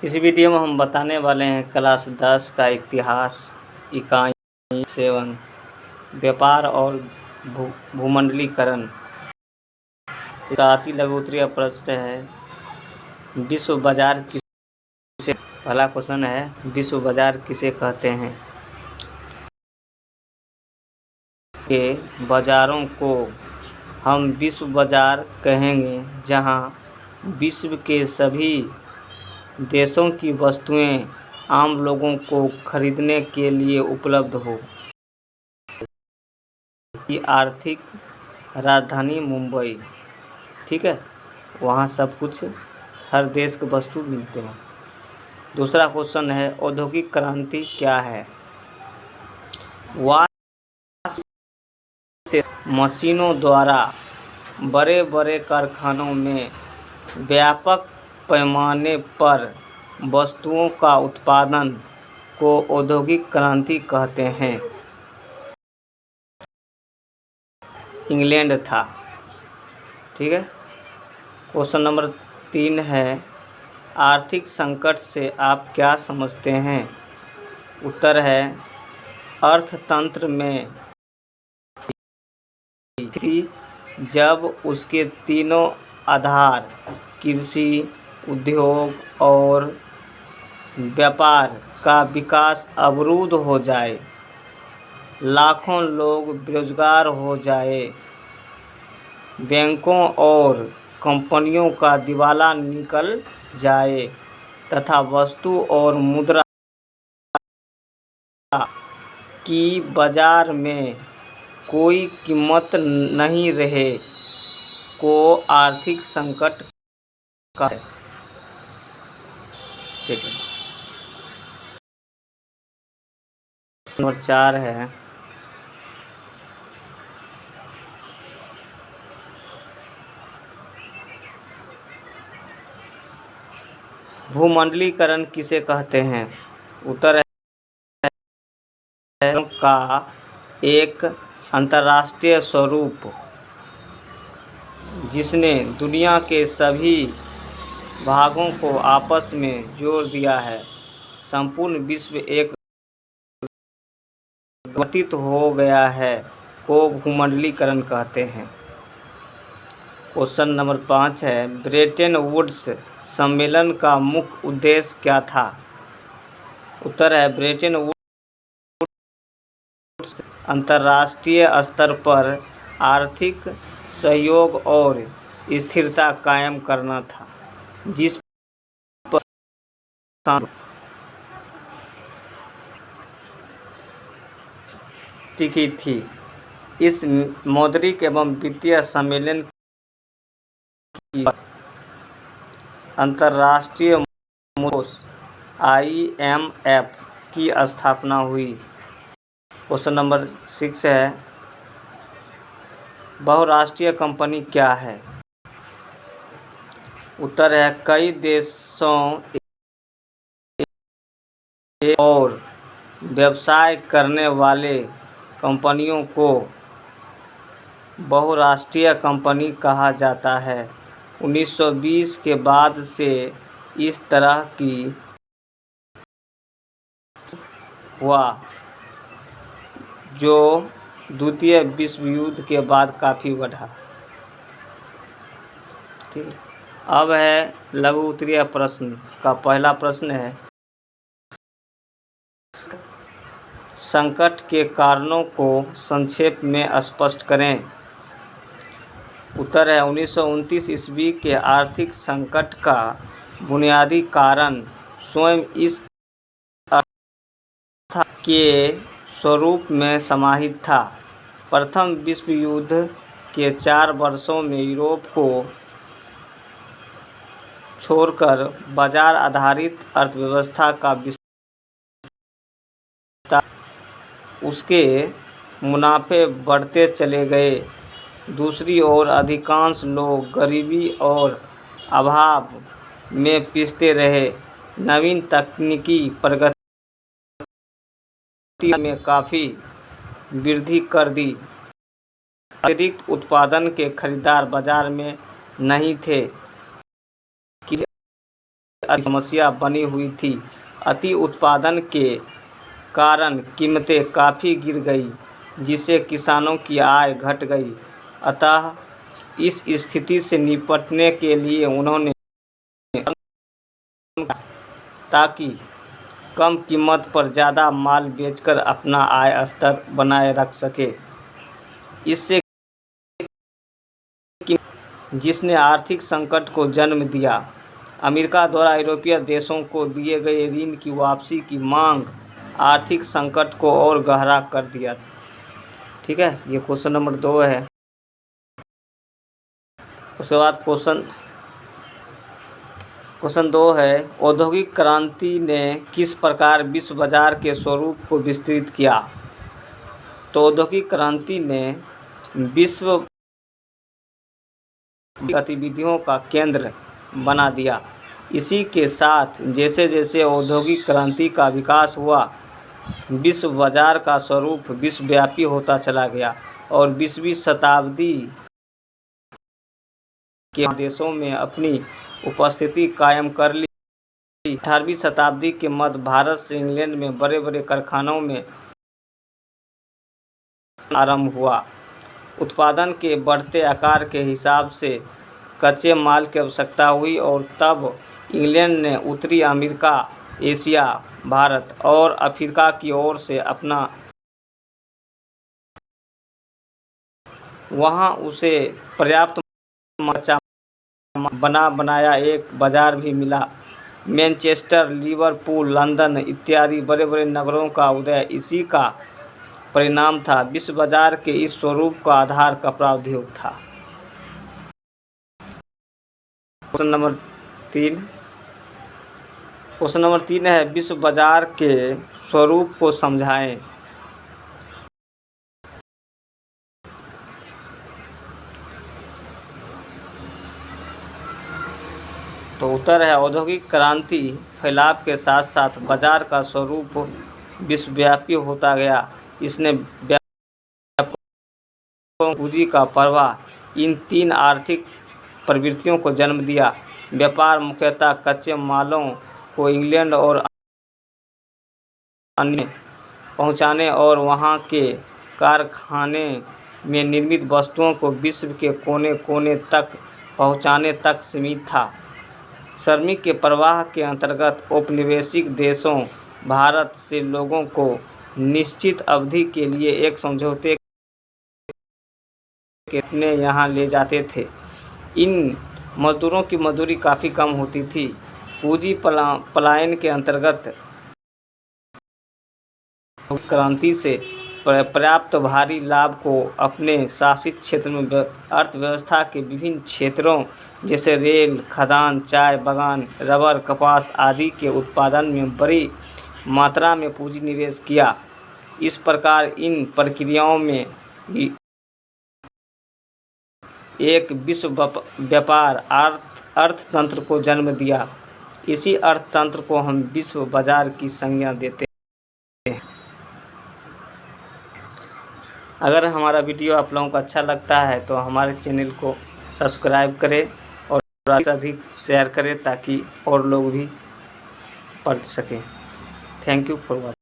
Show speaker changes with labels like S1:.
S1: इस वीडियो में हम बताने वाले हैं क्लास 10 का इतिहास इकाई 7 व्यापार और भूमंडलीकरण। इसका अति लघु उत्तरीय प्रश्न है, विश्व बाजार किसे, पहला क्वेश्चन है, विश्व बाजार किसे कहते हैं। के बाजारों को हम विश्व बाजार कहेंगे जहां विश्व के सभी देशों की वस्तुएं आम लोगों को खरीदने के लिए उपलब्ध हो। की आर्थिक राजधानी मुंबई, ठीक है, वहाँ सब कुछ हर देश के वस्तु मिलते हैं। दूसरा क्वेश्चन है, औद्योगिक क्रांति क्या है। से मशीनों द्वारा बड़े बड़े कारखानों में व्यापक पैमाने पर वस्तुओं का उत्पादन को औद्योगिक क्रांति कहते हैं। इंग्लैंड था, ठीक है। क्वेश्चन नंबर 3 है, आर्थिक संकट से आप क्या समझते हैं। उत्तर है, अर्थतंत्र में थी जब उसके तीनों आधार कृषि, उद्योग और व्यापार का विकास अवरुद्ध हो जाए, लाखों लोग बेरोजगार हो जाए, बैंकों और कंपनियों का दिवाला निकल जाए तथा वस्तु और मुद्रा की बाजार में कोई कीमत नहीं रहे को आर्थिक संकट का है। ठीक है। नंबर 4 है, भूमंडलीकरण किसे कहते हैं। उत्तर है, का एक अंतर्राष्ट्रीय स्वरूप जिसने दुनिया के सभी भागों को आपस में जोड़ दिया है। संपूर्ण विश्व एक गठित हो गया है को भूमंडलीकरण कहते हैं। क्वेश्चन नंबर 5 है, ब्रेटन वुड्स सम्मेलन का मुख्य उद्देश्य क्या था। उत्तर है, ब्रेटन वुड्स अंतर्राष्ट्रीय स्तर पर आर्थिक सहयोग और स्थिरता कायम करना था, जिस पर टिकी थी। इस मौद्रिक एवं वित्तीय सम्मेलन की अंतर्राष्ट्रीय IMF की स्थापना हुई। क्वेश्चन नंबर 6 है, बहुराष्ट्रीय कंपनी क्या है। उत्तर है, कई देशों और व्यवसाय करने वाले कंपनियों को बहुराष्ट्रीय कंपनी कहा जाता है। 1920 के बाद से इस तरह की हुआ, जो द्वितीय विश्व युद्ध के बाद काफ़ी बढ़ा। ठीक, अब है लघु उत्तरीय प्रश्न का पहला प्रश्न है, संकट के कारणों को संक्षेप में स्पष्ट करें। उत्तर है, 1929 ईस्वी के आर्थिक संकट का बुनियादी कारण स्वयं इस अर्थ के स्वरूप में समाहित था। प्रथम विश्व युद्ध के 4 वर्षों में यूरोप को छोड़कर बाजार आधारित अर्थव्यवस्था का विस्तार, उसके मुनाफे बढ़ते चले गए। दूसरी ओर अधिकांश लोग गरीबी और अभाव में पिसते रहे। नवीन तकनीकी प्रगति में काफ़ी वृद्धि कर दी। अतिरिक्त उत्पादन के खरीदार बाजार में नहीं थे कि समस्या बनी हुई थी। अति उत्पादन के कारण कीमतें काफ़ी गिर गई, जिससे किसानों की आय घट गई। अतः इस स्थिति से निपटने के लिए उन्होंने ताकि कम कीमत पर ज़्यादा माल बेचकर अपना आय स्तर बनाए रख सके। इससे जिसने आर्थिक संकट को जन्म दिया। अमेरिका द्वारा यूरोपीय देशों को दिए गए ऋण की वापसी की मांग आर्थिक संकट को और गहरा कर दिया। ठीक है, ये क्वेश्चन नंबर 2 है। उसके बाद क्वेश्चन 2 है, औद्योगिक क्रांति ने किस प्रकार विश्व बाजार के स्वरूप को विस्तृत किया। तो औद्योगिक क्रांति ने विश्व गतिविधियों का केंद्र बना दिया। इसी के साथ जैसे जैसे औद्योगिक क्रांति का विकास हुआ, विश्व बाजार का स्वरूप विश्वव्यापी होता चला गया और 20वीं शताब्दी के देशों में अपनी उपस्थिति कायम कर ली। 18वीं शताब्दी के मध्य भारत से इंग्लैंड में बड़े बड़े कारखानों में आरंभ हुआ। उत्पादन के बढ़ते आकार के हिसाब से कच्चे माल की आवश्यकता हुई और तब इंग्लैंड ने उत्तरी अमेरिका, एशिया, भारत और अफ्रीका की ओर से अपना वहां उसे पर्याप्त कच्चा बनाया एक बाजार भी मिला। मैनचेस्टर, लिवरपूल, लंदन इत्यादि बड़े बड़े नगरों का उदय इसी का परिणाम था। विश्व बाजार के इस स्वरूप का आधार कपड़ा उद्योग था। क्वेश्चन नंबर 3 है, विश्व बाजार के स्वरूप को समझाएं। तो उत्तर है, औद्योगिक क्रांति फैलाव के साथ साथ बाजार का स्वरूप विश्वव्यापी होता गया। इसने पूंजी का प्रवाह इन 3 आर्थिक प्रवृत्तियों को जन्म दिया। व्यापार मुख्यतः कच्चे मालों को इंग्लैंड और अन्य पहुंचाने और वहां के कारखाने में निर्मित वस्तुओं को विश्व के कोने कोने तक पहुंचाने तक सीमित था। श्रमिक के प्रवाह के अंतर्गत औपनिवेशिक देशों भारत से लोगों को निश्चित अवधि के लिए एक समझौते के अपने यहाँ ले जाते थे। इन मजदूरों की मजदूरी काफ़ी कम होती थी। पूंजी पलायन के अंतर्गत क्रांति से पर्याप्त भारी लाभ को अपने शासित क्षेत्र में अर्थव्यवस्था के विभिन्न क्षेत्रों जैसे रेल, खदान, चाय बागान, रबर, कपास आदि के उत्पादन में बड़ी मात्रा में पूंजी निवेश किया। इस प्रकार इन प्रक्रियाओं में एक विश्व व्यापार अर्थतंत्र को जन्म दिया। इसी अर्थतंत्र को हम विश्व बाजार की संज्ञा देते हैं। अगर हमारा वीडियो आप लोगों को अच्छा लगता है तो हमारे चैनल को सब्सक्राइब करें और अधिक शेयर करें ताकि और लोग भी पढ़ सकें। Thank you for watching.